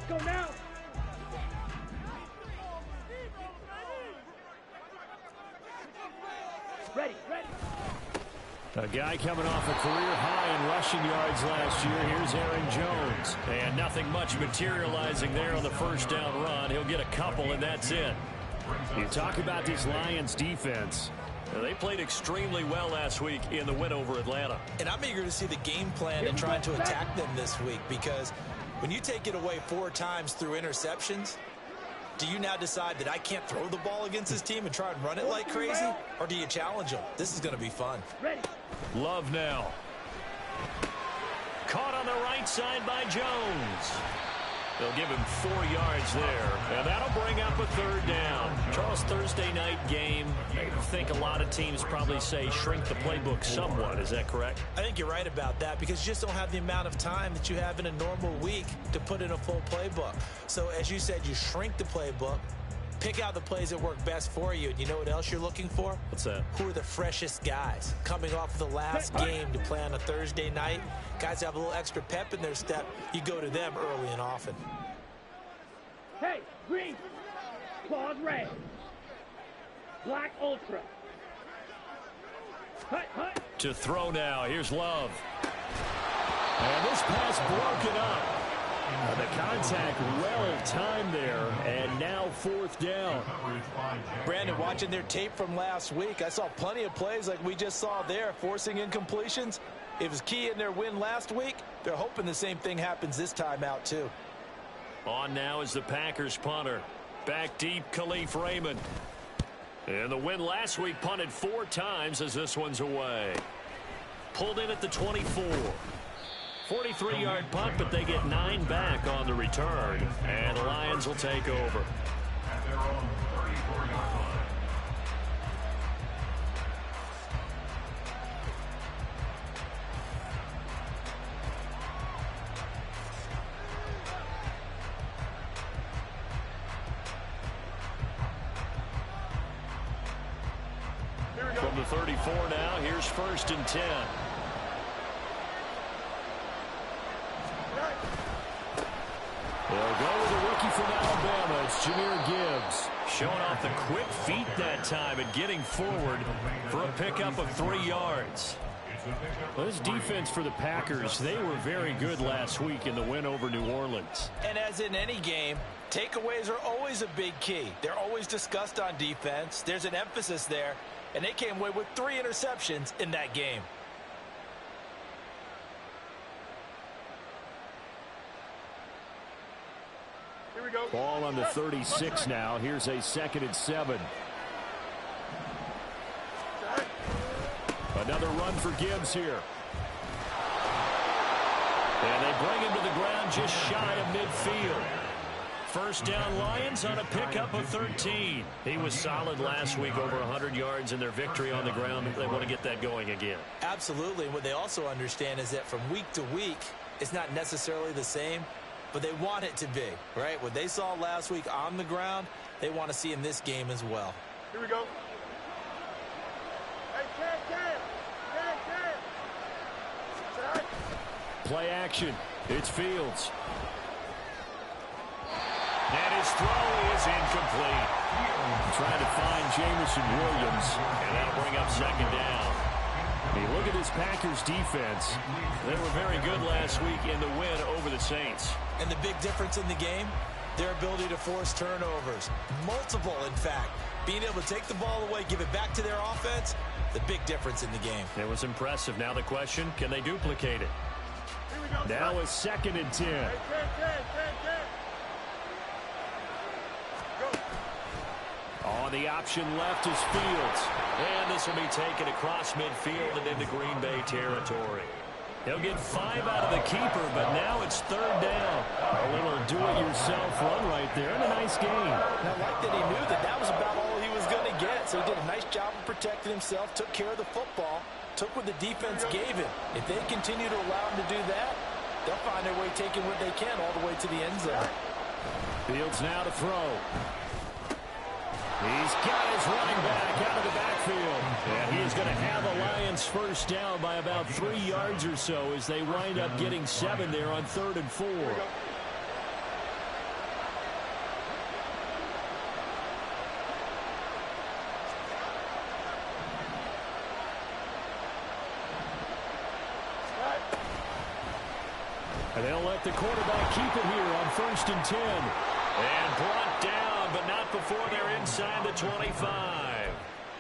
Let's go now. Ready. A guy coming off a career high in rushing yards last year. Here's Aaron Jones. And nothing much materializing there on the first down run. He'll get a couple, and that's it. You talk about this Lions defense. They played extremely well last week in the win over Atlanta. And I'm eager to see the game plan and trying to attack them this week, because when you take it away 4 times through interceptions, do you now decide that I can't throw the ball against this team and try and run it like crazy? Or do you challenge them? This is going to be fun. Love now. Caught on the right side by Jones. They'll give him 4 yards there, and that'll bring up a 3rd down. Charles, Thursday night game, I think a lot of teams probably say shrink the playbook somewhat. Is that correct? I think you're right about that, because you just don't have the amount of time that you have in a normal week to put in a full playbook. So as you said, you shrink the playbook, pick out the plays that work best for you, and you know what else you're looking for? What's that? Who are the freshest guys coming off the last game to play on a Thursday night? Guys have a little extra pep in their step. You go to them early and often. Hey, green, claws red, black ultra. Hut. To throw now. Here's Love. And this pass broken up. The contact well timed there, and now 4th down. Brandon, watching their tape from last week, I saw plenty of plays like we just saw there, forcing incompletions. It was key in their win last week. They're hoping the same thing happens this time out, too. On now is the Packers punter. Back deep, Khalif Raymond. And the win last week punted 4 times as this one's away. Pulled in at the 24. 43-yard punt, but they get 9 back on the return. And the Lions will take over. From the 34 now, here's 1st and 10. They'll go with a rookie from Alabama. It's Jahmyr Gibbs. Showing off the quick feet that time and getting forward for a pickup of 3 yards. Well, this defense for the Packers, they were very good last week in the win over New Orleans. And as in any game, takeaways are always a big key. They're always discussed on defense. There's an emphasis there. And they came away with 3 interceptions in that game. Here we go. Ball on the 36 now. Here's a 2nd and 7. Another run for Gibbs here. And they bring him to the ground just shy of midfield. 1st down Lions on a pickup of 13. He was solid last week, over 100 yards in their victory on the ground. They want to get that going again. Absolutely. What they also understand is that from week to week, it's not necessarily the same, but they want it to be, right? What they saw last week on the ground, they want to see in this game as well. Here we go. Hey, Play action. It's Fields. And his throw is incomplete. Trying to find Jamison Williams, and that'll bring up 2nd down. I mean, look at this Packers defense. They were very good last week in the win over the Saints. And the big difference in the game, their ability to force turnovers. Multiple, in fact. Being able to take the ball away, give it back to their offense, the big difference in the game. It was impressive. Now the question, can they duplicate it? Now a 2nd and 10. On the option left is Fields. And this will be taken across midfield and into Green Bay territory. He'll get 5 out of the keeper, but now it's 3rd down. A little do-it-yourself run right there, and a nice game. And I like that he knew that that was about all he was going to get. So he did a nice job of protecting himself, took care of the football, took what the defense gave him. If they continue to allow him to do that, they'll find their way taking what they can all the way to the end zone. Fields now to throw. He's got his running back out of the backfield. And he is going to have a Lions 1st down by about 3 yards or so as they wind up getting 7 there on 3rd and 4. They'll let the quarterback keep it here on 1st and 10. And brought down, but not before they're inside the 25.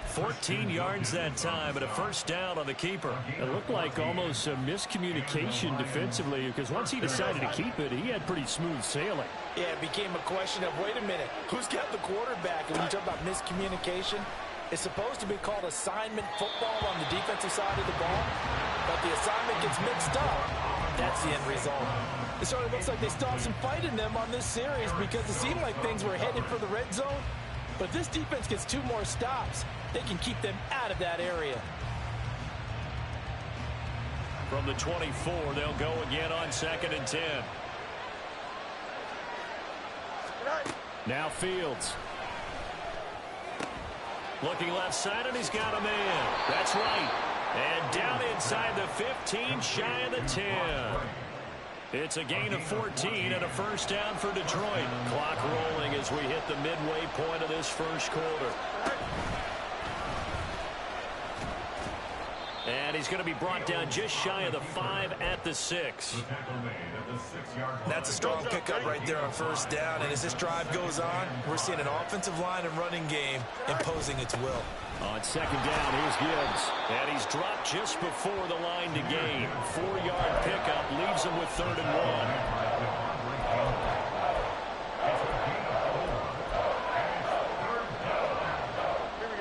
14 yards that time, and a first down on the keeper. It looked like almost a miscommunication defensively, because once he decided to keep it, he had pretty smooth sailing. Yeah, it became a question of, wait a minute, who's got the quarterback? And when you talk about miscommunication, it's supposed to be called assignment football on the defensive side of the ball, but the assignment gets mixed up. That's the end result. It certainly looks like they still have some fight in them on this series, because it seemed like things were headed for the red zone. But if this defense gets 2 more stops, they can keep them out of that area. From the 24, they'll go again on 2nd and 10. Now Fields. Looking left side, and he's got a man. That's right. And down inside the 15, shy of the 10. It's a gain of 14 and a first down for Detroit. Clock rolling as we hit the midway point of this first quarter. And he's going to be brought down just shy of the 5 at the 6. That's a strong pickup right there on first down. And as this drive goes on, we're seeing an offensive line and running game imposing its will. On 2nd down, here's Gibbs. And he's dropped just before the line to gain. 4-yard pickup leaves him with 3rd and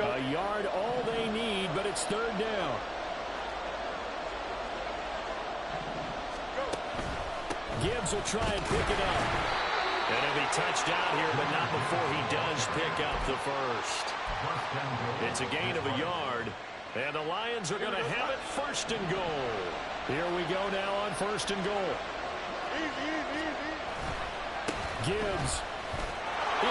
1. A yard, all they need, but it's 3rd down. Gibbs will try and pick it up. And he'll be touched out here, but not before he does pick up the first. It's a gain of a yard, and the Lions are going to have it 1st and goal. Here we go now on 1st and goal. Gibbs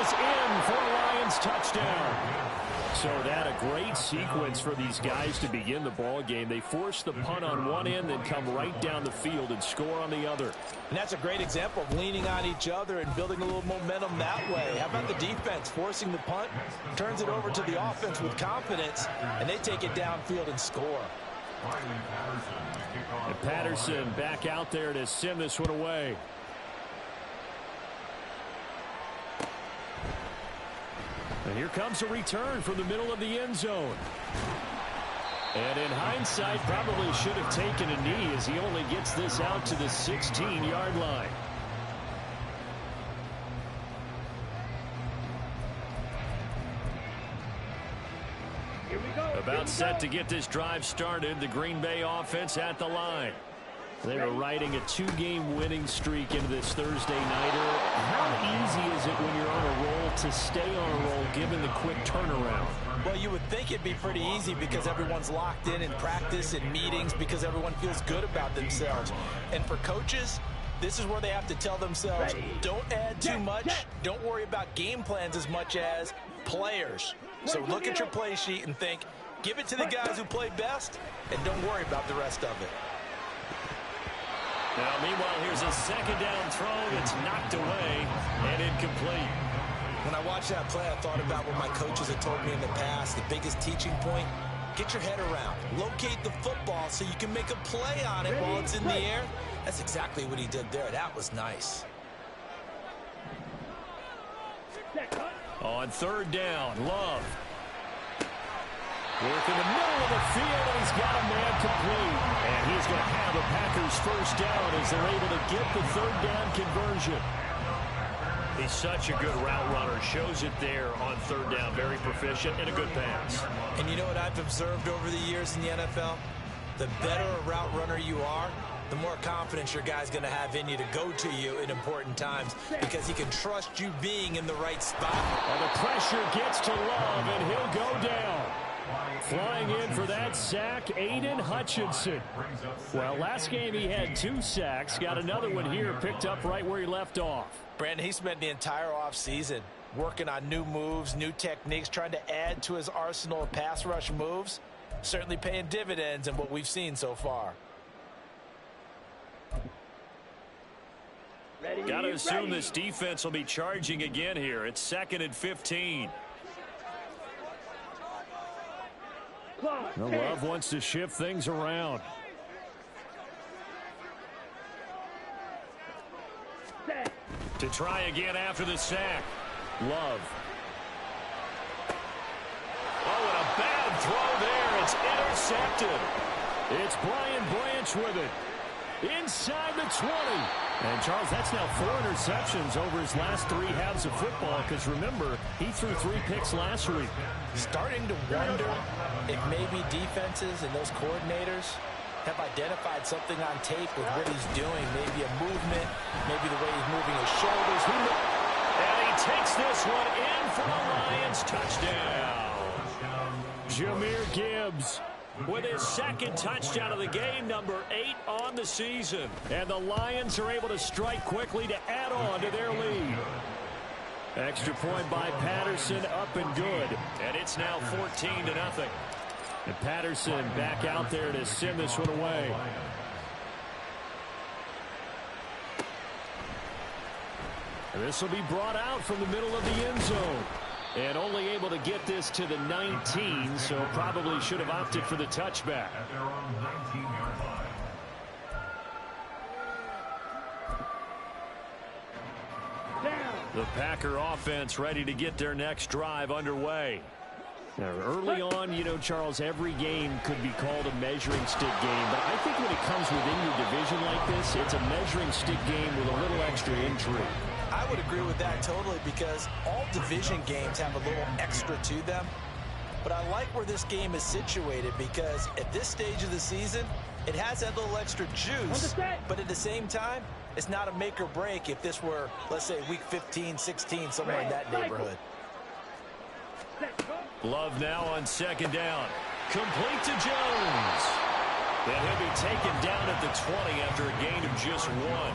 is in for a Lions touchdown. So that a great sequence for these guys to begin the ball game. They force the punt on one end, then come right down the field and score on the other. And that's a great example of leaning on each other and building a little momentum that way. How about the defense forcing the punt, turns it over to the offense with confidence, and they take it downfield and score. And Patterson back out there to send this one away. And here comes a return from the middle of the end zone. And in hindsight, probably should have taken a knee as he only gets this out to the 16-yard line. Here we go. About set to get this drive started, the Green Bay offense at the line. They are riding a 2-game winning streak into this Thursday nighter. How easy is it when you're on a roll to stay on a roll given the quick turnaround? Well, you would think it'd be pretty easy because everyone's locked in practice and meetings because everyone feels good about themselves. And for coaches, this is where they have to tell themselves, don't add too much, don't worry about game plans as much as players. So look at your play sheet and think, give it to the guys who play best, and don't worry about the rest of it. Now, meanwhile, here's a 2nd down throw that's knocked away and incomplete. When I watched that play, I thought about what my coaches had told me in the past. The biggest teaching point, get your head around. Locate the football so you can make a play on it while it's in the air. That's exactly what he did there. That was nice. On 3rd down, Love. Work in the middle of the field, and he's got a man complete. And he's going to have the Packers first down as they're able to get the 3rd down conversion. He's such a good route runner. Shows it there on 3rd down. Very proficient and a good pass. And you know what I've observed over the years in the NFL? The better a route runner you are, the more confidence your guy's going to have in you to go to you in important times because he can trust you being in the right spot. And the pressure gets to Love, and he'll go down. Flying in for that sack, Aiden Hutchinson. Well, last game he had 2 sacks. Got another one here, picked up right where he left off. Brandon, he spent the entire offseason working on new moves, new techniques, trying to add to his arsenal of pass rush moves. Certainly paying dividends in what we've seen so far. Got to assume this defense will be charging again here. It's 2nd and 15. The Love wants to shift things around. To try again after the sack. Love. Oh, and a bad throw there. It's intercepted. It's Brian Branch with it. Inside the 20. And, Charles, that's now 4 interceptions over his last 3 halves of football because, remember, he threw 3 picks last week. Starting to wonder if maybe defenses and those coordinators have identified something on tape with what he's doing. Maybe a movement, maybe the way he's moving his shoulders. And he takes this one in for a Lions touchdown. Jahmyr Gibbs with his 2nd touchdown of the game, number 8 on the season. And the Lions are able to strike quickly to add on to their lead. Extra point by Patterson, up and good. And it's now 14-0. And Patterson back out there to send this one away. This will be brought out from the middle of the end zone. And only able to get this to the 19, so probably should have opted for the touchback. The Packer offense ready to get their next drive underway. Now, early on, you know, Charles, every game could be called a measuring stick game. But I think when it comes within your division like this, it's a measuring stick game with a little extra intrigue. I would agree with that totally because all division games have a little extra to them. But I like where this game is situated because at this stage of the season, it has that little extra juice. But at the same time, it's not a make or break if this were, let's say, week 15, 16, somewhere in that neighborhood. Love now on 2nd down. Complete to Jones. And he'll be taken down at the 20 after a gain of just 1.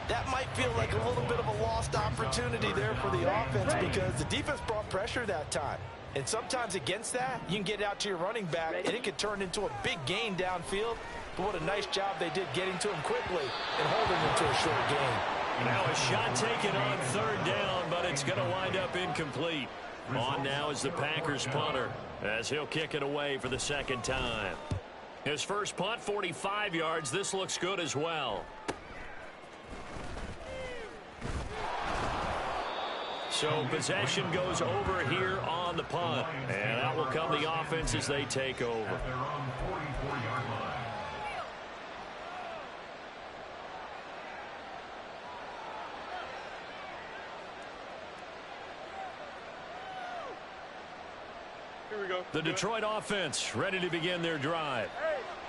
That might feel like a little bit of a lost opportunity there for the offense because the defense brought pressure that time. And sometimes against that, you can get out to your running back, and it could turn into a big gain downfield. But what a nice job they did getting to him quickly and holding him to a short gain. Now a shot taken on 3rd down, but it's going to wind up incomplete. On now is the Packers punter as he'll kick it away for the 2nd time. His first punt, 45 yards. This looks good as well. So possession goes over here on the punt. And out will come the offense as they take over. Here we go. The Detroit offense ready to begin their drive.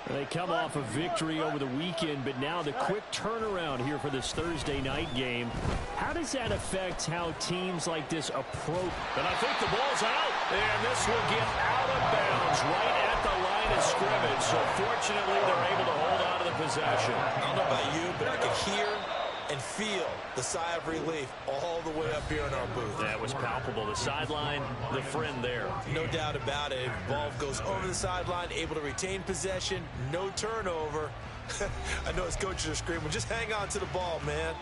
They come off a victory over the weekend, but now the quick turnaround here for this Thursday night game. How does that affect how teams like this approach? And I think the ball's out, and this will get out of bounds right at the line of scrimmage. So fortunately, they're able to hold on to the possession. I don't know about you, but I could hear and feel the sigh of relief all the way up here in our booth. That was palpable. The sideline, the friend there. No doubt about it. Ball goes over the sideline, able to retain possession, no turnover. I know his coaches are screaming, just hang on to the ball, man.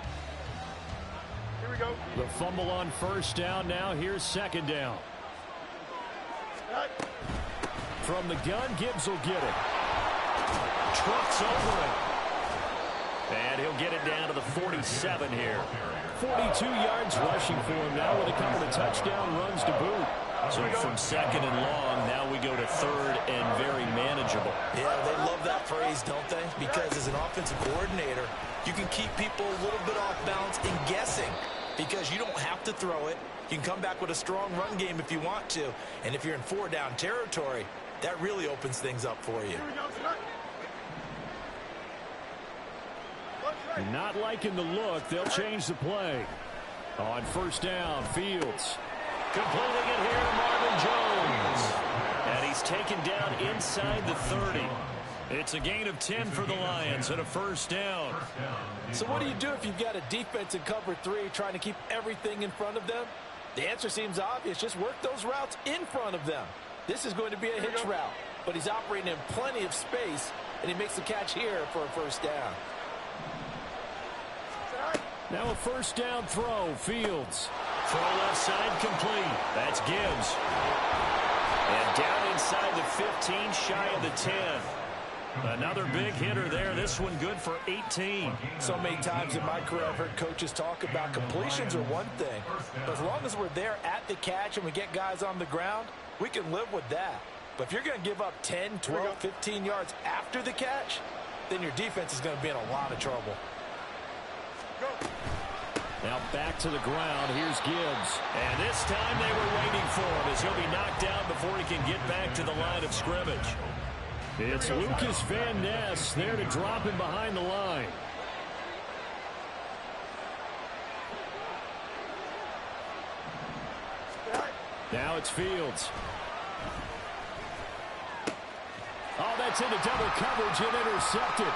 Here we go. The fumble on 1st down now. Here's 2nd down. From the gun, Gibbs will get it. Trucks over it. And he'll get it down to the 47 here. 42 yards rushing for him now with a couple of touchdown runs to boot. So from 2nd and long, now we go to 3rd and very manageable. Yeah, they love that phrase, don't they? Because as an offensive coordinator, you can keep people a little bit off balance and guessing because you don't have to throw it. You can come back with a strong run game if you want to. And if you're in 4-down territory, that really opens things up for you. Not liking the look. They'll change the play. On 1st down, Fields. Completing it here to Marvin Jones. And he's taken down inside the 30. It's a gain of 10 for the Lions and a 1st down. So what do you do if you've got a defense in cover 3 trying to keep everything in front of them? The answer seems obvious. Just work those routes in front of them. This is going to be a hitch route, but he's operating in plenty of space, and he makes the catch here for a 1st down. Now a 1st down throw. Fields. Throw left side complete. That's Gibbs. And down inside the 15, shy of the 10. Another big hitter there. This one good for 18. So many times in my career I've heard coaches talk about completions are one thing. But as long as we're there at the catch and we get guys on the ground, we can live with that. But if you're going to give up 10, 12, 15 yards after the catch, then your defense is going to be in a lot of trouble. Now back to the ground. Here's Gibbs. And this time they were waiting for him as he'll be knocked down before he can get back to the line of scrimmage. It's Lucas Van Ness there to drop him behind the line. Now it's Fields. Oh, that's into double coverage and intercepted.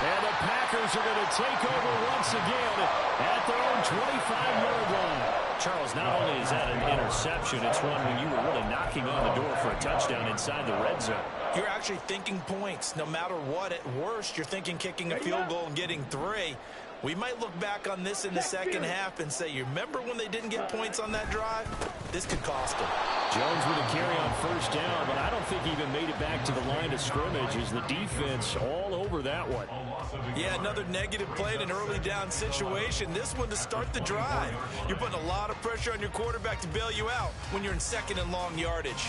And the Packers are going to take over once again at their own 25-yard line. Charles, not only is that an interception, it's one when you were really knocking on the door for a touchdown inside the red zone. You're actually thinking points. No matter what, at worst, you're thinking kicking a field goal and getting 3. We might look back on this in the second half and say, you remember when they didn't get points on that drive? This could cost them. Jones with a carry on first down, but I don't think he even made it back to the line of scrimmage as the defense all over that one. Yeah, another negative play in an early down situation. This one to start the drive. You're putting a lot of pressure on your quarterback to bail you out when you're in second and long yardage.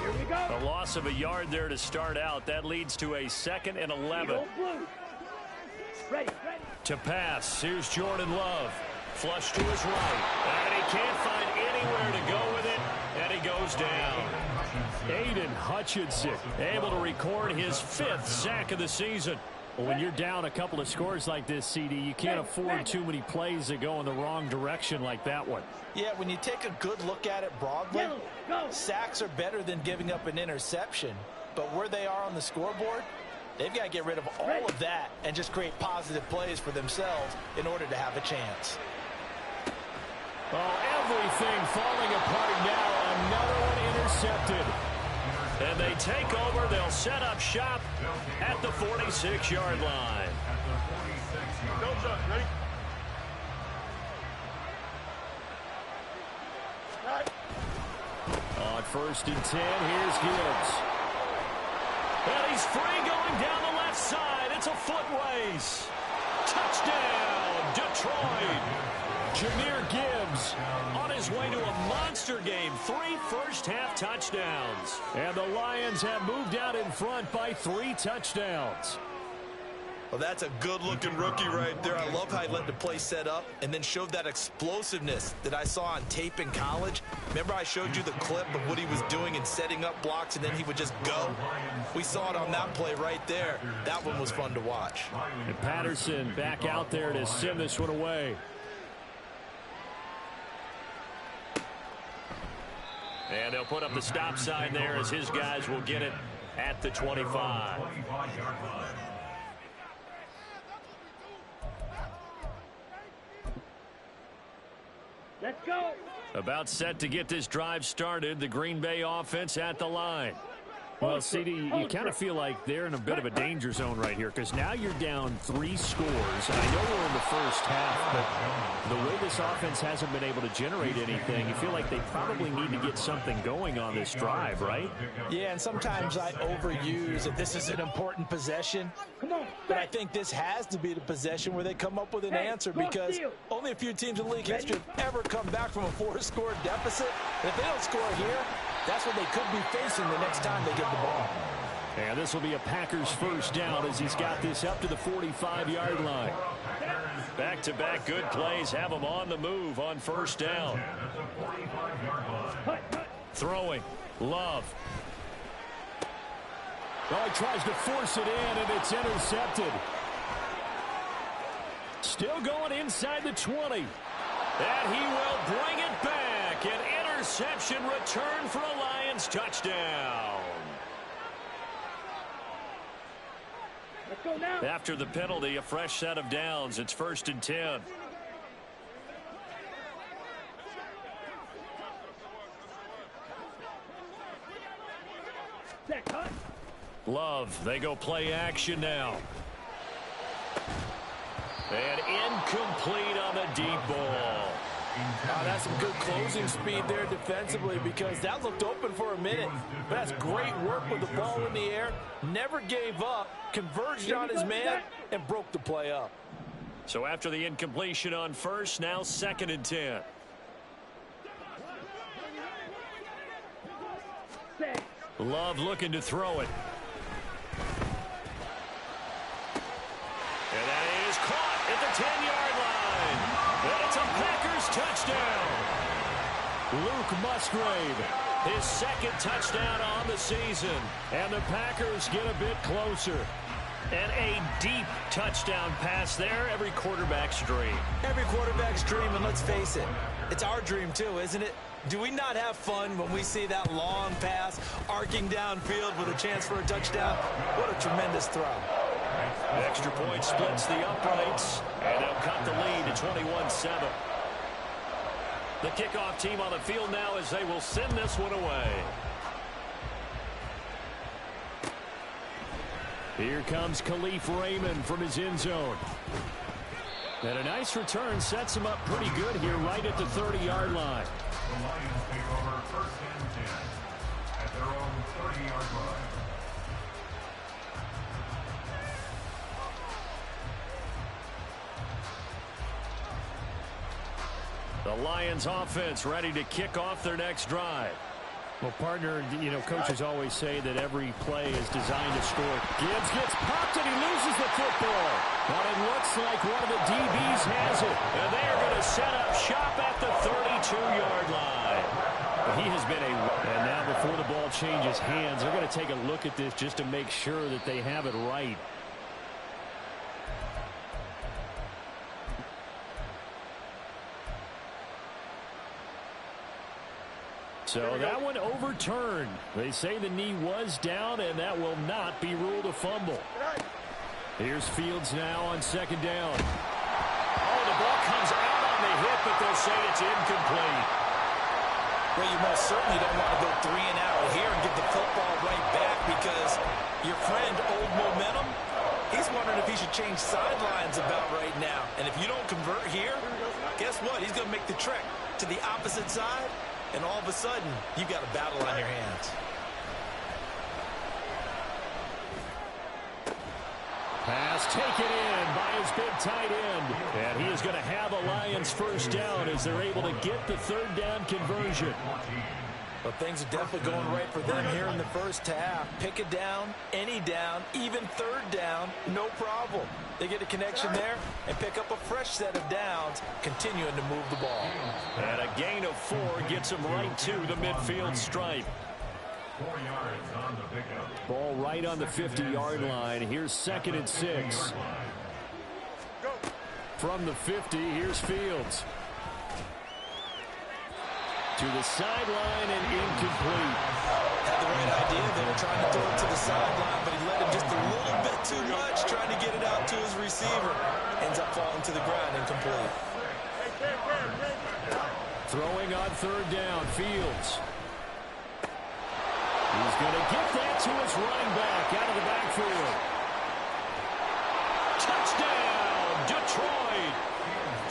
Here we go. A loss of a yard there to start out. That leads to a 2nd and 11. Ready. To pass, here's Jordan Love. Flush to his right. And he can't find anywhere to go with it. And he goes down. Aiden Hutchinson able to record his 5th sack of the season. Well, when you're down a couple of scores like this, CD, you can't afford too many plays that go in the wrong direction like that one. Yeah, when you take a good look at it broadly, sacks are better than giving up an interception. But where they are on the scoreboard, they've got to get rid of all of that and just create positive plays for themselves in order to have a chance. Oh, everything falling apart now. Another one intercepted. And they take over. They'll set up shop at the 46-yard line. Go, Chuck. Ready? Right. On 1st and 10, here's Gibbs. And he's free going down the left side. It's a foot race. Touchdown, Detroit. Jahmyr Gibbs on his way to a monster game. 3 first-half touchdowns. And the Lions have moved out in front by 3 touchdowns. Well, that's a good-looking rookie right there. I love how he let the play set up and then showed that explosiveness that I saw on tape in college. Remember I showed you the clip of what he was doing and setting up blocks, and then he would just go? We saw it on that play right there. That one was fun to watch. And Patterson back out there to send this one away. And they'll put up the stop sign there as his guys will get it at the 25. Let's go. About set to get this drive started. The Green Bay offense at the line. Well, CD, you kind of feel like they're in a bit of a danger zone right here because now you're down 3 scores. And I know we're in the first half, but the way this offense hasn't been able to generate anything, you feel like they probably need to get something going on this drive, right? Yeah, and sometimes I overuse that this is an important possession. But I think this has to be the possession where they come up with an answer because only a few teams in league history have ever come back from a 4-score deficit. And if they don't score here, that's what they could be facing the next time they get the ball. And this will be a Packers first down as he's got this up to the 45-yard line. Back-to-back good plays have him on the move on first down. Throwing. Love. Oh, he tries to force it in, and it's intercepted. Still going inside the 20. And he will bring it back. An interception return for a Lions touchdown. Let's go now. After the penalty, a fresh set of downs. It's 1st and 10. Love, they go play action now. And incomplete on the deep ball. That's some good closing speed there defensively, because that looked open for a minute. But that's great work with the ball in the air. Never gave up, converged on his man, and broke the play up. So after the incompletion on first, now 2nd and 10. Love looking to throw it. And that is caught at the 10-yard line. And it's a Packers touchdown. Luke Musgrave, his 2nd touchdown on the season. And the Packers get a bit closer. And a deep touchdown pass there, every quarterback's dream. Every quarterback's dream, and let's face it, it's our dream too, isn't it? Do we not have fun when we see that long pass arcing downfield with a chance for a touchdown? What a tremendous throw. Extra point splits the uprights, and they'll cut the lead to 21-7. The kickoff team on the field now as they will send this one away. Here comes Khalif Raymond from his end zone. And a nice return sets him up pretty good here right at the 30-yard line. The Lions take over 1st and 10 at their own 30-yard line. The Lions offense ready to kick off their next drive. Well, partner, you know, coaches always say that every play is designed to score. Gibbs gets popped and he loses the football. But it looks like one of the DBs has it. And they are going to set up shop at the 32-yard line. He has been and now before the ball changes hands, they're going to take a look at this just to make sure that they have it right. So that one overturned. They say the knee was down, and that will not be ruled a fumble. Here's Fields now on 2nd down. Oh, the ball comes out on the hit, but they'll say it's incomplete. Well, you most certainly don't want to go 3 and out here and get the football right back, because your friend, Old Momentum, he's wondering if he should change sidelines about right now. And if you don't convert here, guess what? He's going to make the trek to the opposite side. And all of a sudden, you've got a battle on your hands. Pass taken in by his big tight end. And he is going to have a Lions 1st down as they're able to get the 3rd down conversion. But things are definitely going right for them here in the 1st half. Pick a down, any down, even 3rd down, no problem. They get a connection there and pick up a fresh set of downs, continuing to move the ball. And a gain of 4 gets them right to the midfield stripe. 4 yards on the pickup. Ball right on the 50-yard line. Here's 2nd and 6. From the 50, here's Fields. To the sideline and incomplete. Had the right idea there, trying to throw it to the sideline, but he let him just a little bit too much, trying to get it out to his receiver. Ends up falling to the ground, incomplete. Throwing on 3rd down, Fields. He's going to get that to his running back out of the backfield. Touchdown, Detroit!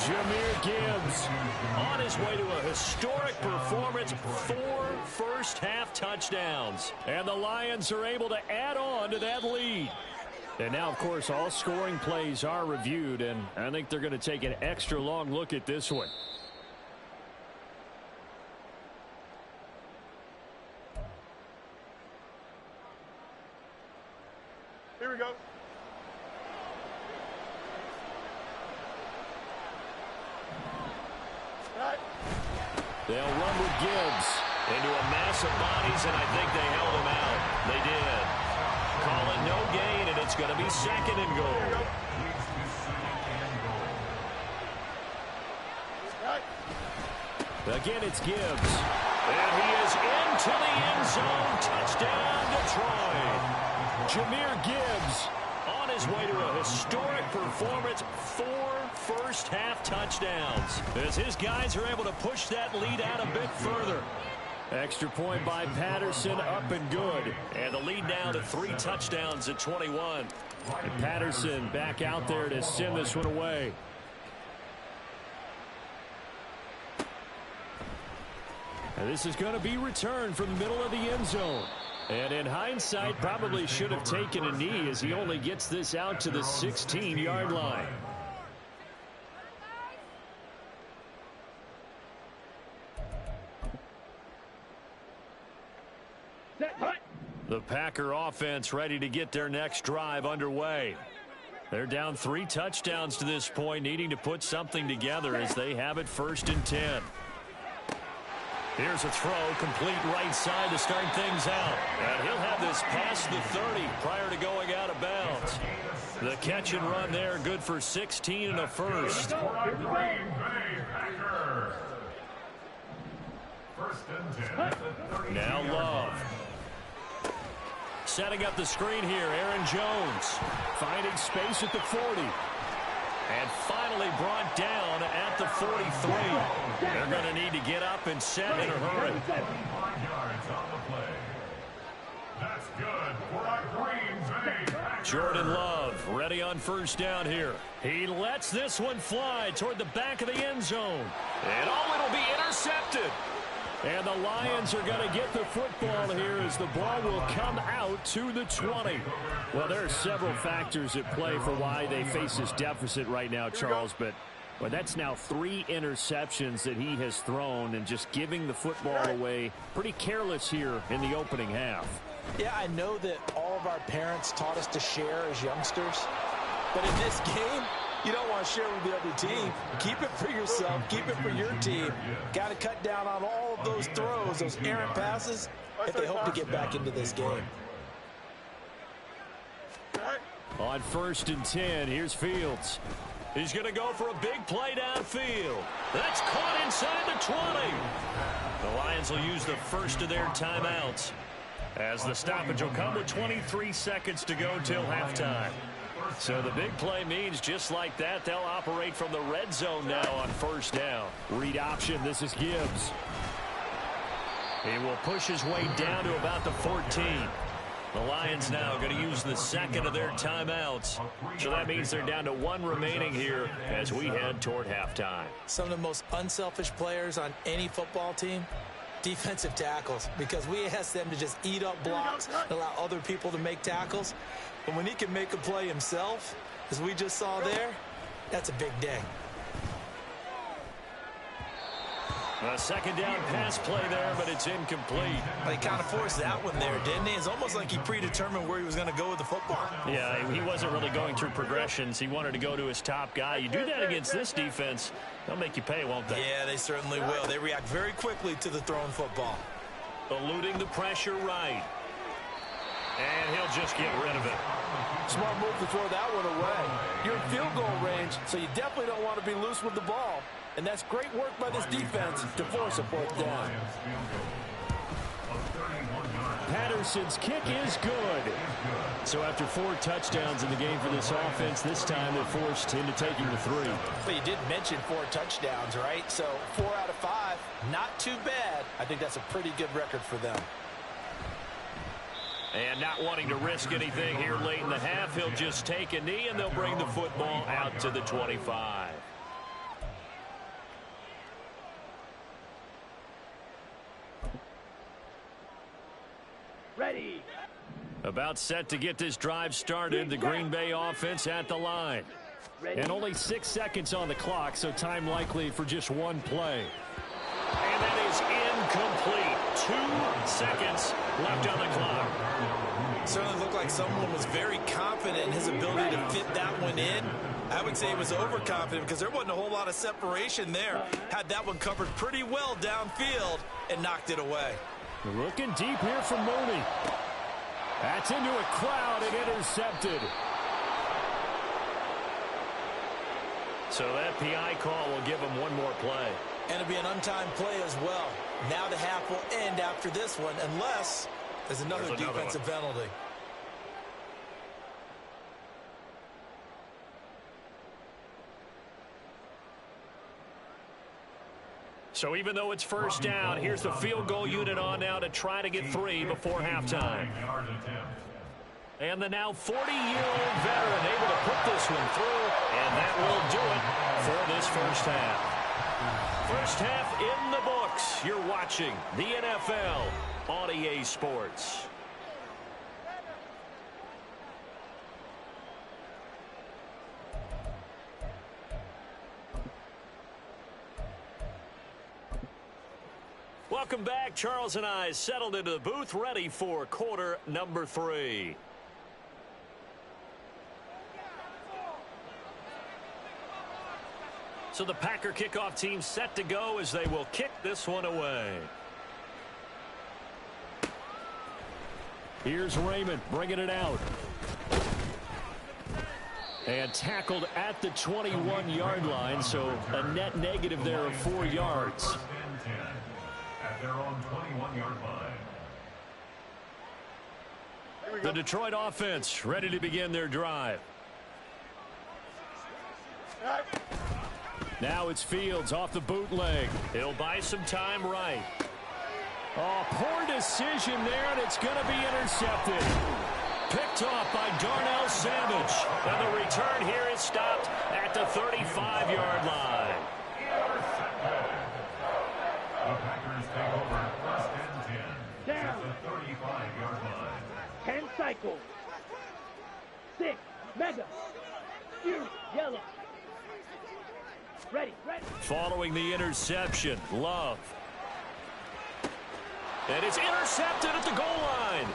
Jahmyr Gibbs on his way to a historic performance, 4 first-half touchdowns. And the Lions are able to add on to that lead. And now, of course, all scoring plays are reviewed, and I think they're going to take an extra long look at this one. Here we go. They'll run with Gibbs into a mass of bodies, and I think they held him out. They did. Call it no gain, and it's going to be 2nd and goal. Again, it's Gibbs. And he is into the end zone. Touchdown, Detroit. Jahmyr Gibbs on his way to a historic performance, 4 first-half touchdowns, as his guys are able to push that lead out a bit further. Extra point by Patterson, up and good. And the lead now to 3 touchdowns at 21. And Patterson back out there to send this one away. And this is going to be returned from the middle of the end zone. And in hindsight, probably should have taken a knee as he only gets this out to the 16-yard line. The Packer offense ready to get their next drive underway. They're down 3 touchdowns to this point, needing to put something together as they have it 1st and 10. Here's a throw, complete right side to start things out. And he'll have this past the 30 prior to going out of bounds. The catch and run there, good for 16 and a first. Now Love. Setting up the screen here, Aaron Jones. Finding space at the 40. And finally brought down at the 43. They're going to need to get up and set in a hurry. That's good for a Green Bay Packers. Jordan Love ready on 1st down here. He lets this one fly toward the back of the end zone. And it'll be intercepted. And the Lions are going to get the football here as the ball will come out to the 20. Well, there are several factors at play for why they face this deficit right now, Charles. But that's now 3 interceptions that he has thrown and just giving the football away. Pretty careless here in the opening half. Yeah, I know that all of our parents taught us to share as youngsters. But in this game, you don't want to share with the other team. Keep it for yourself. Keep it for your team. Got to cut down on all of those throws, those errant passes, if they hope to get back into this game. On 1st and 10, here's Fields. He's going to go for a big play downfield. That's caught inside the 20. The Lions will use the first of their timeouts, as the stoppage will come with 23 seconds to go till halftime. So the big play means just like that, they'll operate from the red zone now on 1st down. Read option, this is Gibbs. He will push his way down to about the 14. The Lions now going to use the second of their timeouts. So that means they're down to 1 remaining here as we head toward halftime. Some of the most unselfish players on any football team, defensive tackles, because we ask them to just eat up blocks and allow other people to make tackles. But when he can make a play himself, as we just saw there, that's a big day. A 2nd down pass play there, but it's incomplete. Well, he kind of forced that one there, didn't he? It's almost like he predetermined where he was going to go with the football. Yeah, he wasn't really going through progressions. He wanted to go to his top guy. You do that against this defense, they'll make you pay, won't they? Yeah, they certainly will. They react very quickly to the thrown football. Eluding the pressure right. And he'll just get rid of it. Smart move to throw that one away. You're in field goal range, so you definitely don't want to be loose with the ball. And that's great work by this defense to force a 4th down. Patterson's kick is good. So after 4 touchdowns in the game for this offense, this time they're forced into taking the 3. But you did mention 4 touchdowns, right? So 4 out of 5, not too bad. I think that's a pretty good record for them. And not wanting to risk anything here late in the half, he'll just take a knee and they'll bring the football out to the 25. Ready. About set to get this drive started, the Green Bay offense at the line. And only 6 seconds on the clock, so time likely for just 1 play. And that is incomplete. 2 seconds left on the clock. Certainly looked like someone was very confident in his ability to fit that one in. I would say he was overconfident because there wasn't a whole lot of separation there. Had that one covered pretty well downfield and knocked it away. Looking deep here for Mooney. That's into a crowd and intercepted. So that PI call will give him 1 more play. And it'll be an untimed play as well. Now the half will end after this one unless there's another defensive penalty. So even though it's 1st down, here's the field goal unit on now to try to get 3 before halftime. And the now 40-year-old veteran able to put this one through, and that will do it for this 1st half. 1st half in the books. kicks. You're watching the NFL on EA Sports. Welcome back. Charles and I settled into the booth, ready for quarter number 3. So the Packer kickoff team set to go as they will kick this one away. Here's Raymond bringing it out. And tackled at the 21-yard line, so a net negative there of 4 yards. At their own 21-yard line. The Detroit offense ready to begin their drive. Now it's Fields off the bootleg. He'll buy some time right. Oh, poor decision there, and it's going to be intercepted. Picked off by Darnell Savage. And the return here is stopped at the 35-yard line. The Packers take over first and 10. Down. At the 35-yard line. 10 cycles. 6. Mega. Fury. Yellow. Ready. Following the interception, Love. And it's intercepted at the goal line.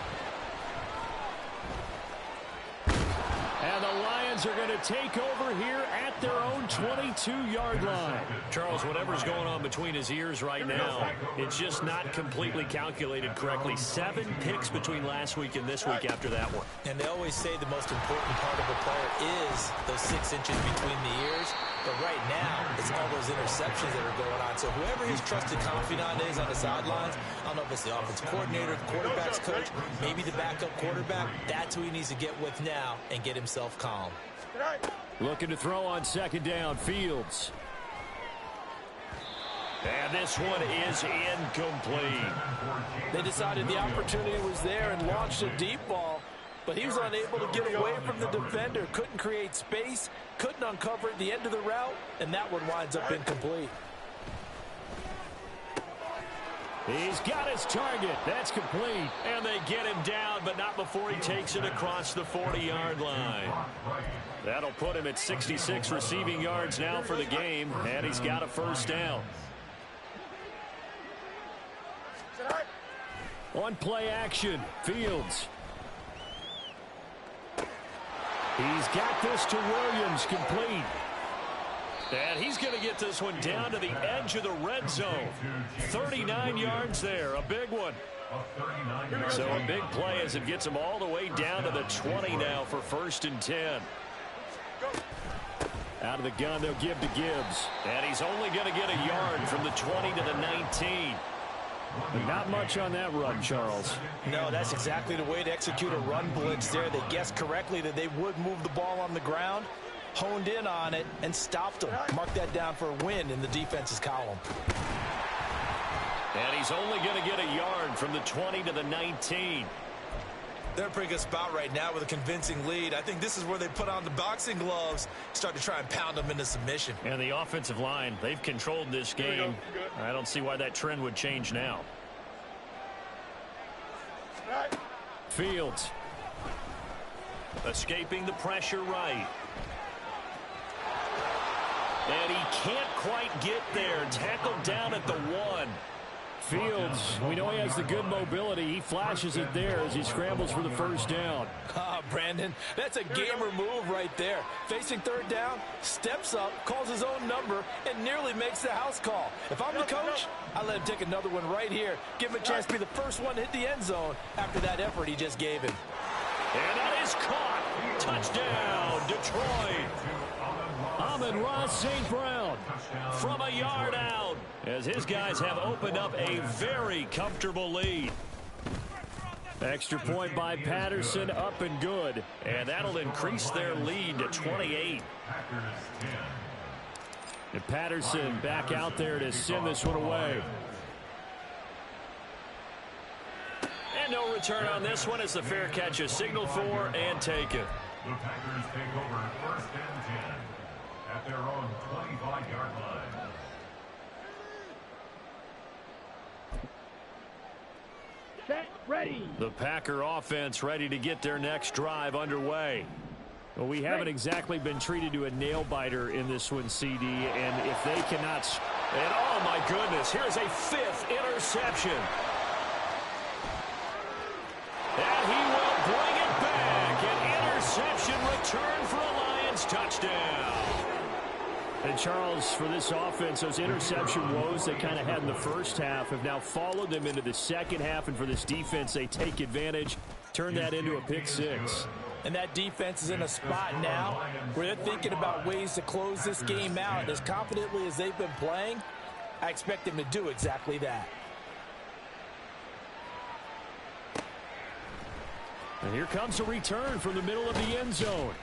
And the Lions are going to take over here at their own 22-yard line. Charles, whatever's going on between his ears right now, it's just not completely calculated correctly. 7 picks between last week and this week after that one. And they always say the most important part of a player is those 6 inches between the ears. But right now, it's all those interceptions that are going on. So whoever his trusted confidant is on the sidelines, I don't know if it's the offensive coordinator, the quarterback's coach, maybe the backup quarterback, that's who he needs to get with now and get himself calm. Looking to throw on second down, Fields. And this one is incomplete. They decided the opportunity was there and launched a deep ball, but he was unable to get away from the defender. Couldn't create space, couldn't uncover at the end of the route, and that one winds up incomplete. He's got his target. That's complete. And they get him down, but not before he takes it across the 40-yard line. That'll put him at 66 receiving yards now for the game, and he's got a first down. On play action, Fields. He's got this to Williams, complete. And he's going to get this one down to the edge of the red zone. 39 yards there, a big one. So a big play as it gets him all the way down to the 20 now for first and 10. Out of the gun, they'll give to Gibbs. And he's only going to get a yard from the 20 to the 19. But not much on that run, Charles. No, that's exactly the way to execute a run blitz there. They guessed correctly that they would move the ball on the ground, honed in on it, and stopped them. Mark that down for a win in the defense's column. And he's only going to get a yard from the 20 to the 19. They're in a pretty good spot right now with a convincing lead. I think this is where they put on the boxing gloves, start to try and pound them into submission. And the offensive line, they've controlled this game. I don't see why that trend would change now. Fields. Escaping the pressure right. And he can't quite get there. Tackled down at the 1. Fields, we know he has the good mobility. He flashes it there as he scrambles for the first down. Brandon, that's a gamer move right there. Facing third down, steps up, calls his own number, and nearly makes the house call. If I'm the coach, I let him take another one right here. Give him a chance to be the first one to hit the end zone after that effort he just gave him. And that is caught. Touchdown, Detroit. Amon-Ra St. Brown from a yard out as his guys have opened up a very comfortable lead. Extra point by Patterson, up and good. And that'll increase their lead to 28. And Patterson back out there to send this one away. And no return on this one as the fair catch is signaled for and taken. The Packers take over first and 10 at their own 25-yard line. set, ready. The Packer offense ready to get their next drive underway. Well, we haven't exactly been treated to a nail-biter in this one, CD, and if they cannot... And oh my goodness, here's a 5th interception. And he will bring it back. An interception return for a Lions touchdown. And Charles, for this offense, those interception woes they kind of had in the first half have now followed them into the second half, and for this defense, they take advantage, turn that into a pick six. And that defense is in a spot now where they're thinking about ways to close this game out. As confidently as they've been playing, I expect them to do exactly that. And here comes a return from the middle of the end zone.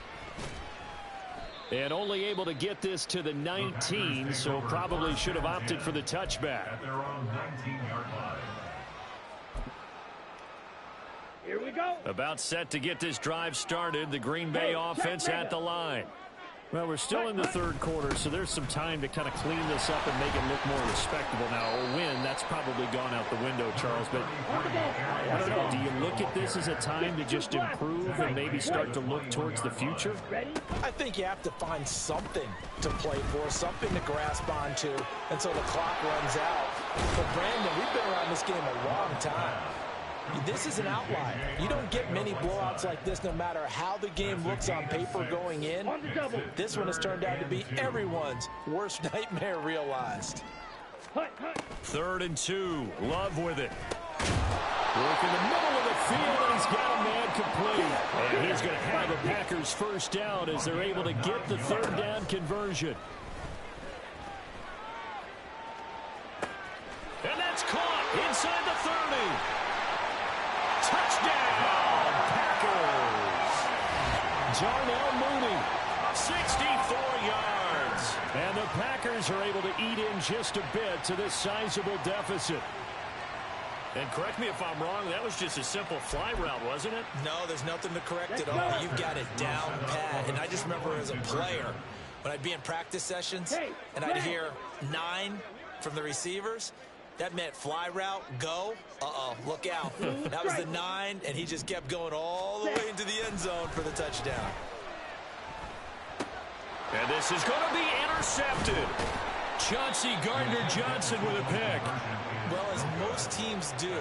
And only able to get this to the 19, so probably should have opted for the touchback. At their own 19-yard line. Here we go. About set to get this drive started. The Green Bay offense at the line. Well, we're still in the third quarter, so there's some time to kind of clean this up and make it look more respectable. Now, a win, that's probably gone out the window, Charles. But I don't know, do you look at this as a time to just improve and maybe start to look towards the future? I think you have to find something to play for, something to grasp onto until the clock runs out. But, Brandon, we've been around this game a long time. This is an outlier. You don't get many blowouts like this no matter how the game looks on paper going in. This one has turned out to be everyone's worst nightmare realized. 3rd and 2. Love with it. Work in the middle of the field, and he's got a man complete. And he's going to have the Packers first down as they're able to get the 3rd down conversion. And that's caught inside the 30. Touchdown, Packers. Darnell Mooney, 64 yards. and the Packers are able to eat in just a bit to this sizable deficit. And correct me if I'm wrong, that was just a simple fly route, wasn't it? No, there's nothing to correct at all. You've got it down pat. And I just remember as a player, when I'd be in practice sessions and I'd hear 9 from the receivers, that meant fly route, go. Look out. That was the 9, and he just kept going all the way into the end zone for the touchdown. And this is going to be intercepted. Chauncey Gardner-Johnson with a pick. Well, as most teams do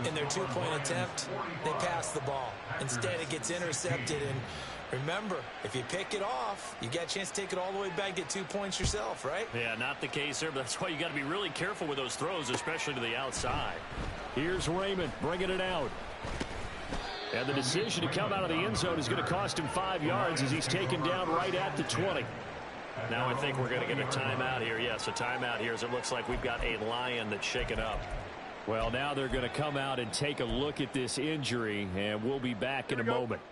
in their 2-point attempt, they pass the ball. Instead, it gets intercepted. And remember, if you pick it off, you got a chance to take it all the way back, get 2 points yourself, right? Yeah, not the case there, but that's why you got to be really careful with those throws, especially to the outside. Here's Raymond bringing it out. And the decision to come out of the end zone is going to cost him 5 yards as he's taken down right at the 20. Now I think we're going to get a timeout here. Yes, a timeout here as it looks like we've got a Lion that's shaken up. Well, now they're going to come out and take a look at this injury, and we'll be back in a moment.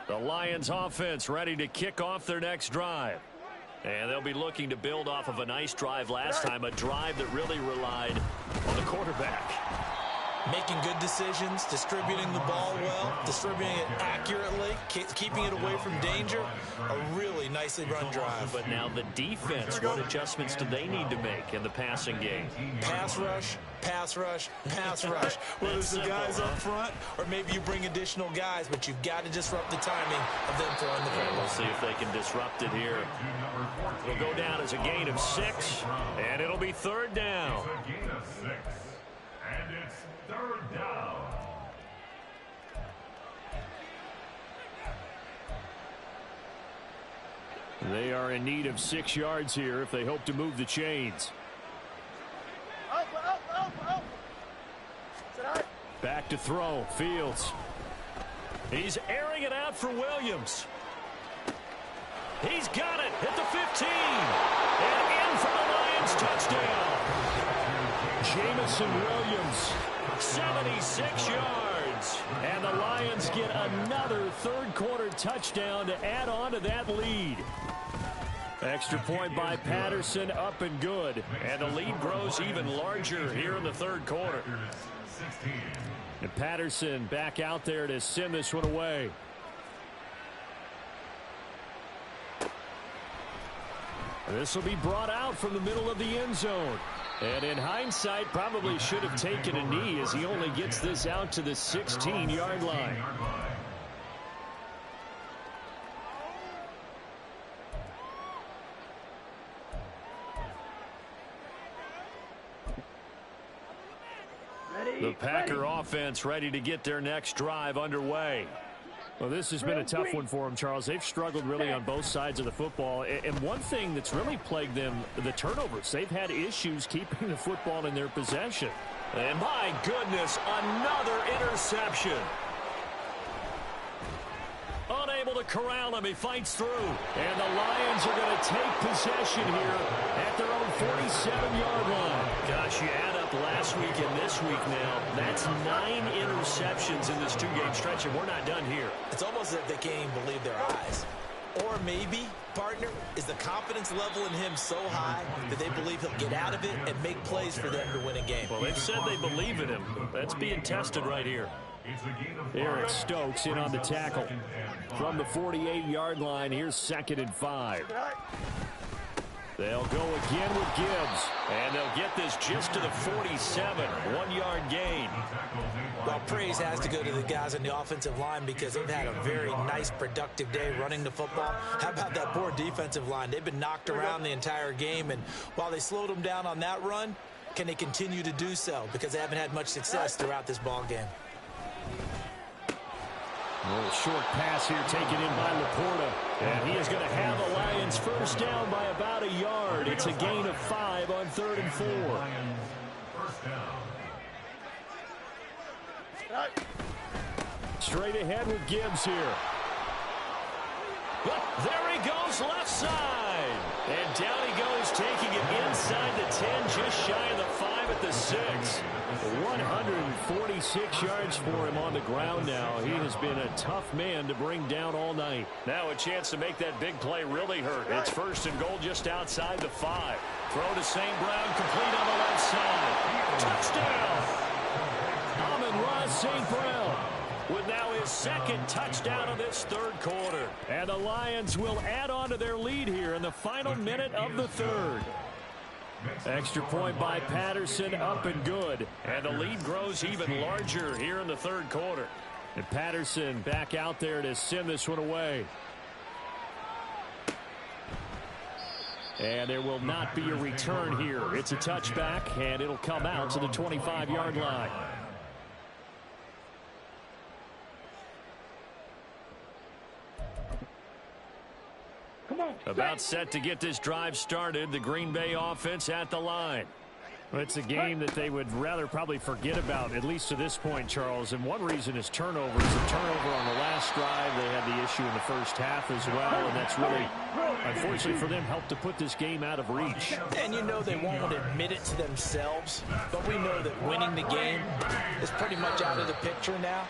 The Lions offense ready to kick off their next drive. And they'll be looking to build off of a nice drive last time, a drive that really relied on the quarterback. Making good decisions, distributing the ball well, distributing it accurately, keeping it away from danger. A really nicely run drive. But now the defense, what adjustments do they need to make in the passing game? Pass rush, pass rush, pass rush. Whether it's the guys up front or maybe you bring additional guys, but you've got to disrupt the timing of them throwing the football. We'll see if they can disrupt it here. It'll go down as a gain of 6, and it'll be 3rd down. It's a gain of 6. And it's 3rd down. They are in need of 6 yards here if they hope to move the chains. Back to throw. Fields. He's airing it out for Williams. He's got it at the 15. And in for the Lions touchdown. Jamison Williams. 76 yards. And the Lions get another third-quarter touchdown to add on to that lead. Extra point by Patterson, up and good. And the lead grows even larger here in the third quarter. And Patterson back out there to send this one away. This will be brought out from the middle of the end zone. And in hindsight, probably should have taken a knee as he only gets this out to the 16-yard line. The Packer offense ready to get their next drive underway. Well, this has been a tough one for them, Charles. They've struggled really on both sides of the football. And one thing that's really plagued them, the turnovers. They've had issues keeping the football in their possession. And my goodness, another interception. Unable to corral him. He fights through. And the Lions are going to take possession here at their own 47-yard line. Gosh, you add up last week and this week now. That's 9 interceptions in this two-game stretch, and we're not done here. It's almost as if they can't even believe their eyes. Or maybe, partner, is the confidence level in him so high that they believe he'll get out of it and make plays for them to win a game. Well, they've said they believe in him. That's being tested right here. Eric Stokes in on the tackle. From the 48-yard line, here's 2nd and 5. They'll go again with Gibbs. And they'll get this just to the 47. 1-yard gain. Well, praise has to go to the guys on the offensive line because they've had a very nice, productive day running the football. How about that poor defensive line? They've been knocked around the entire game, and while they slowed them down on that run, can they continue to do so? Because they haven't had much success throughout this ball game. A little short pass here taken in by Laporta. And he is going to have the Lions first down by about a yard. It's a gain of 5 on 3rd and 4. Straight ahead with Gibbs here. There he goes, left side. And down he goes, taking it inside the 10, just shy of the 5 at the 6. 146 yards for him on the ground now. He has been a tough man to bring down all night. Now a chance to make that big play really hurt. It's 1st and goal just outside the 5. Throw to St. Brown, complete on the left side. Touchdown! Amon-Ra St. Brown with now his 2nd touchdown of this 3rd quarter. And the Lions will add on to their lead here in the final minute of the 3rd. Extra point by Patterson, up and good. And the lead grows even larger here in the 3rd quarter. And Patterson back out there to send this one away. And there will not be a return here. It's a touchback, and it'll come out to the 25-yard line. About set to get this drive started. The Green Bay offense at the line. Well, it's a game that they would rather probably forget about, at least to this point, Charles. And one reason is turnovers. A turnover on the last drive. They had the issue in the first half as well. And that's really, unfortunately for them, helped to put this game out of reach. And you know they won't admit it to themselves. But we know that winning the game is pretty much out of the picture now.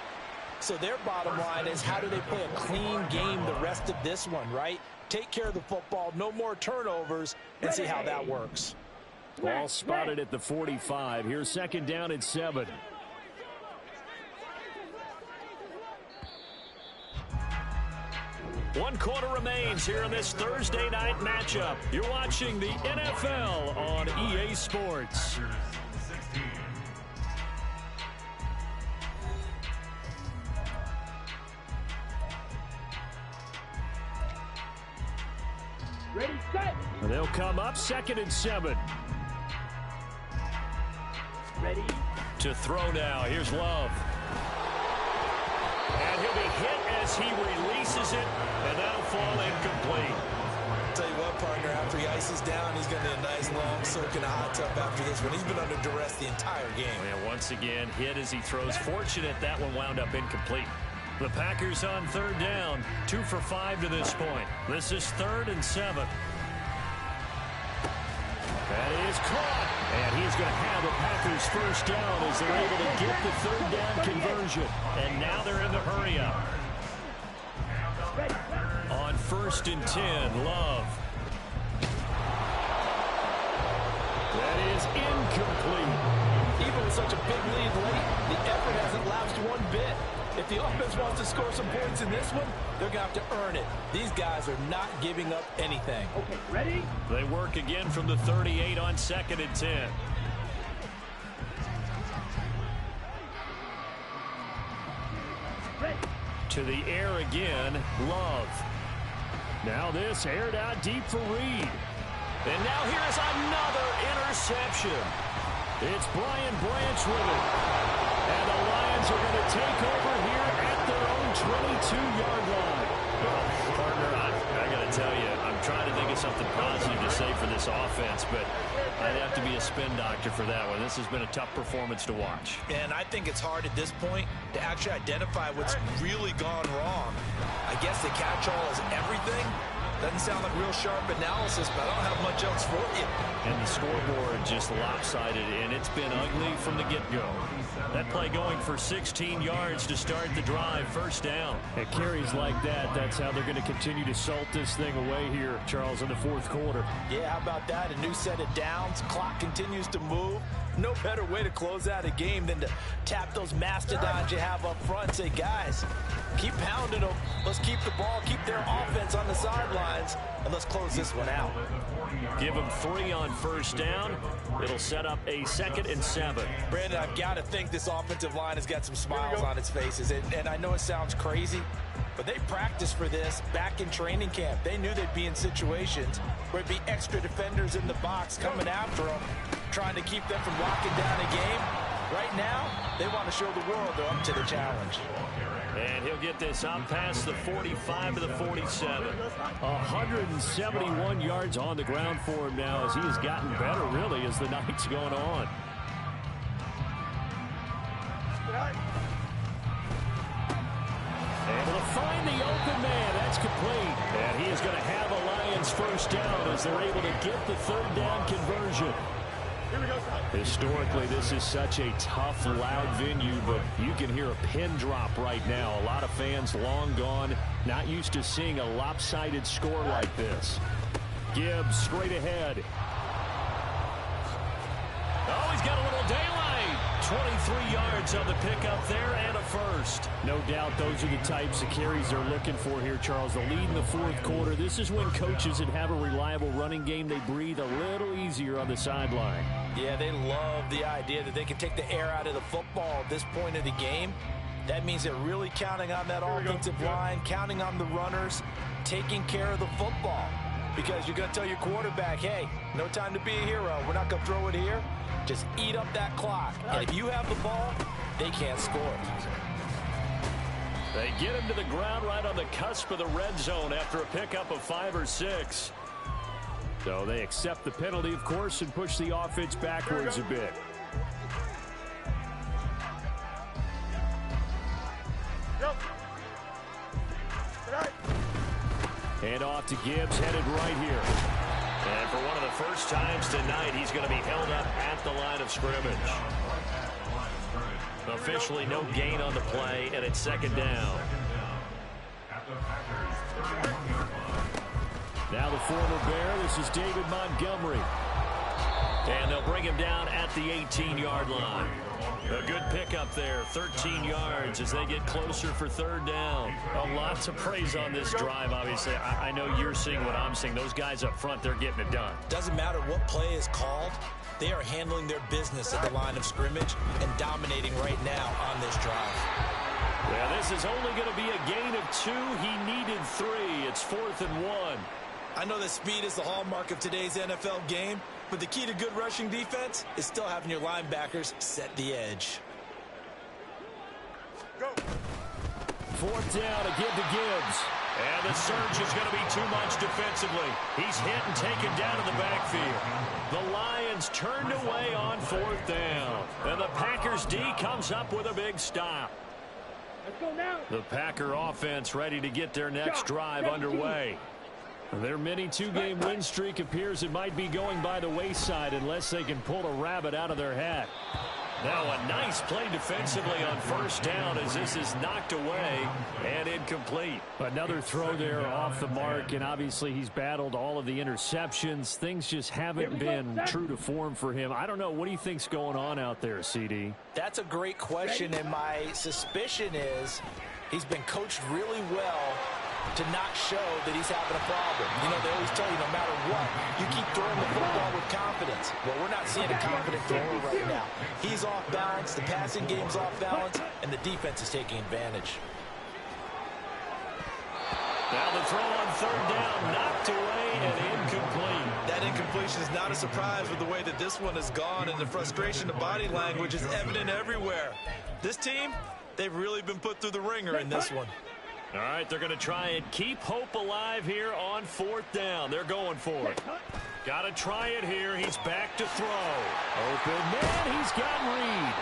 So their bottom line is, how do they play a clean game the rest of this one, right? Take care of the football, no more turnovers, and see how that works. Ball spotted at the 45. Here's 2nd down and 7. One quarter remains here in this Thursday night matchup. You're watching the NFL on EA Sports. Ready, set. They'll come up 2nd and 7. Ready. To throw now. Here's Love. And he'll be hit as he releases it, and that'll fall incomplete. Tell you what, partner, after he ices down, he's going to need a nice long soak in a hot tub after this one. He's been under duress the entire game. And once again, hit as he throws. Fortunate that one wound up incomplete. The Packers on 3rd down, 2 for 5 to this point. This is 3rd and 7. That is caught. And he's going to have the Packers first down as they're able to get the 3rd down conversion. And now they're in the hurry up. On 1st and 10, Love. That is incomplete. Even with such a big lead late, the effort hasn't lapsed one bit. If the offense wants to score some points in this one, they're going to have to earn it. These guys are not giving up anything. Okay, ready? They work again from the 38 on 2nd and 10. Ready. To the air again, Love. Now this aired out deep for Reed. And now here's another interception. It's Brian Branch with it. And the Lions are going to take over here at their own 22-yard line. Well, partner, I got to tell you, I'm trying to think of something positive to say for this offense, but I'd have to be a spin doctor for that one. This has been a tough performance to watch. And I think it's hard at this point to actually identify what's really gone wrong. I guess the catch-all is everything. Doesn't sound like real sharp analysis, but I don't have much else for you. And the scoreboard just lopsided, and it's been ugly from the get-go. That play going for 16 yards to start the drive, first down. At carries like that, that's how they're going to continue to salt this thing away here, Charles, in the fourth quarter. Yeah, how about that? A new set of downs. Clock continues to move. No better way to close out a game than to tap those mastodons you have up front. Say, guys, keep pounding them. Let's keep the ball, keep their offense on the sidelines, and let's close this one out. Give them 3 on first down. It'll set up a 2nd and 7. Brandon, I've got to think this offensive line has got some smiles on its faces. And I know it sounds crazy, but they practiced for this back in training camp. They knew they'd be in situations where it'd be extra defenders in the box coming after them, trying to keep them from locking down a game. Right now, they want to show the world they're up to the challenge. And he'll get this up past the 45 to the 47. 171 yards on the ground for him now as he has gotten better, really, as the night's going on. Able to find the open man. That's complete. And he is going to have a Lions first down as they're able to get the 3rd down conversion. Historically, this is such a tough, loud venue, but you can hear a pin drop right now. A lot of fans long gone, not used to seeing a lopsided score like this. Gibbs straight ahead. Oh, he's got a little daylight. 23 yards on the pickup there and a first. No doubt those are the types of carries they're looking for here, Charles. The lead in the fourth quarter. This is when coaches that have a reliable running game, they breathe a little easier on the sideline. Yeah, they love the idea that they can take the air out of the football at this point of the game. That means they're really counting on that offensive line, counting on the runners, taking care of the football. Because you're going to tell your quarterback, hey, no time to be a hero. We're not going to throw it here. Just eat up that clock. And if you have the ball, they can't score. They get him to the ground right on the cusp of the red zone after a pickup of 5 or 6. So they accept the penalty, of course, and push the offense backwards a bit. Hand off to Gibbs, headed right here. And for one of the first times tonight, he's going to be held up at the line of scrimmage. Officially no gain on the play, and it's 2nd down. Now the former Bear, this is David Montgomery. And they'll bring him down at the 18-yard line. A good pickup there, 13 yards as they get closer for 3rd down. Lots of praise on this drive, obviously. I know you're seeing what I'm seeing. Those guys up front, they're getting it done. Doesn't matter what play is called. They are handling their business at the line of scrimmage and dominating right now on this drive. Yeah, this is only going to be a gain of 2. He needed 3. It's 4th and 1. I know that speed is the hallmark of today's NFL game, but the key to good rushing defense is still having your linebackers set the edge. Go. 4th down, again to Gibbs. And the surge is going to be too much defensively. He's hit and taken down in the backfield. The Lions turned away on 4th down. And the Packers D comes up with a big stop. Let's go now. The Packer offense ready to get their next drive underway. Their mini 2-game win streak appears it might be going by the wayside unless they can pull a rabbit out of their hat. Now a nice play defensively on first down as this is knocked away and incomplete. Another throw there off the mark, and obviously he's battled all of the interceptions. Things just haven't been true to form for him. I don't know. What do you think's going on out there, CD? That's a great question, and my suspicion is he's been coached really well to not show that he's having a problem. You know, they always tell you no matter what, you keep throwing the football with confidence. Well, we're not seeing a confident thrower right now. He's off balance, the passing game's off balance, and the defense is taking advantage. Now the throw on third down, knocked away and incomplete. That incompletion is not a surprise with the way that this one has gone, and the frustration of body language is evident everywhere. This team, they've really been put through the ringer in this one. All right, they're going to try and keep hope alive here on fourth down. They're going for it. Got to try it here. He's back to throw. Open man, he's got Reed.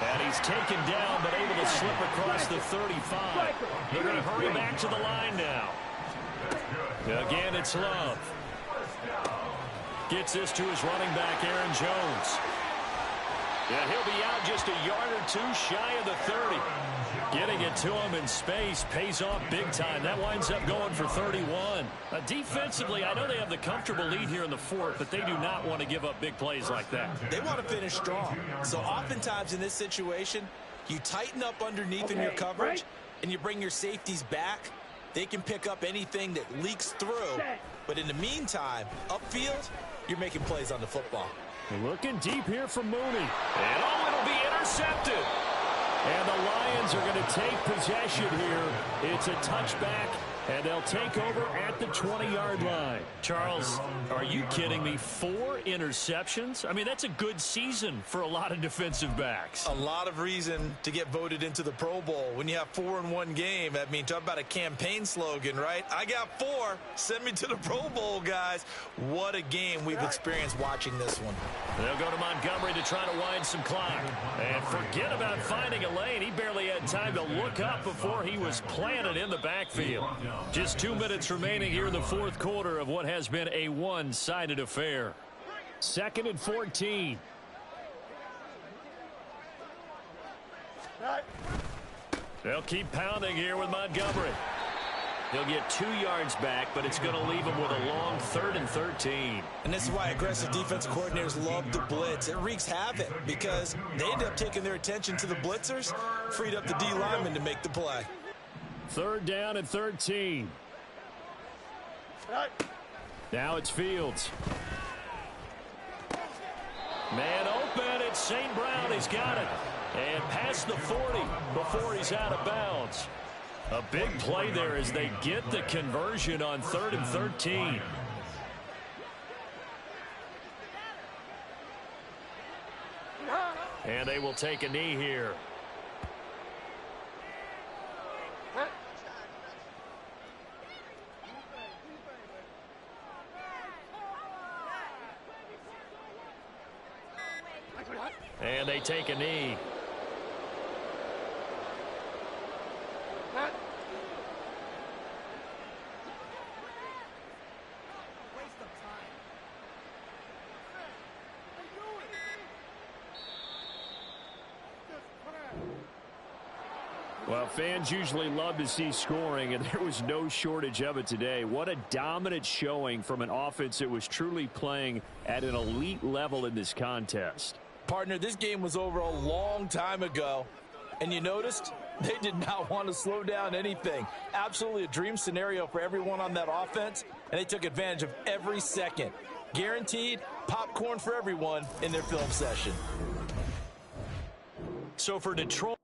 And he's taken down, but able to slip across the 35. They're going to hurry back to the line now. Again, it's Love. Gets this to his running back, Aaron Jones. Yeah, he'll be out just a yard or two shy of the 30. Getting it to him in space pays off big time. That winds up going for 31. Defensively, I know they have the comfortable lead here in the fourth, but they do not want to give up big plays like that. They want to finish strong. So oftentimes in this situation, you tighten up underneath in your coverage, and you bring your safeties back. They can pick up anything that leaks through. But in the meantime, upfield, you're making plays on the football. Looking deep here for Mooney. And it'll be intercepted. And the Lions are going to take possession here. It's a touchback, and they'll take over at the 20-yard line. Charles, are you kidding me? 4 interceptions? I mean, that's a good season for a lot of defensive backs. A lot of reason to get voted into the Pro Bowl. When you have 4 in one game, I mean, talk about a campaign slogan, right? I got 4. Send me to the Pro Bowl, guys. What a game we've experienced watching this one. They'll go to Montgomery to try to wind some clock. And forget about finding a lane. He barely had time to look up before he was planted in the backfield. Just 2 minutes remaining here in the fourth quarter of what has been a one-sided affair. 2nd and 14. They'll keep pounding here with Montgomery. He'll get 2 yards back, but it's going to leave him with a long 3rd and 13. And this is why aggressive defense coordinators love to blitz. It wreaks havoc because they end up taking their attention to the blitzers, freed up the D lineman to make the play. 3rd down and 13. Now it's Fields. Man open, it's St. Brown. He's got it. And past the 40 before he's out of bounds. A big play there as they get the conversion on 3rd and 13. And they will take a knee here. And they take a knee. Well, fans usually love to see scoring, and there was no shortage of it today. What a dominant showing from an offense that was truly playing at an elite level in this contest. Partner, this game was over a long time ago, and you noticed they did not want to slow down anything. Absolutely a dream scenario for everyone on that offense, and they took advantage of every second. Guaranteed popcorn for everyone in their film session. So for Detroit.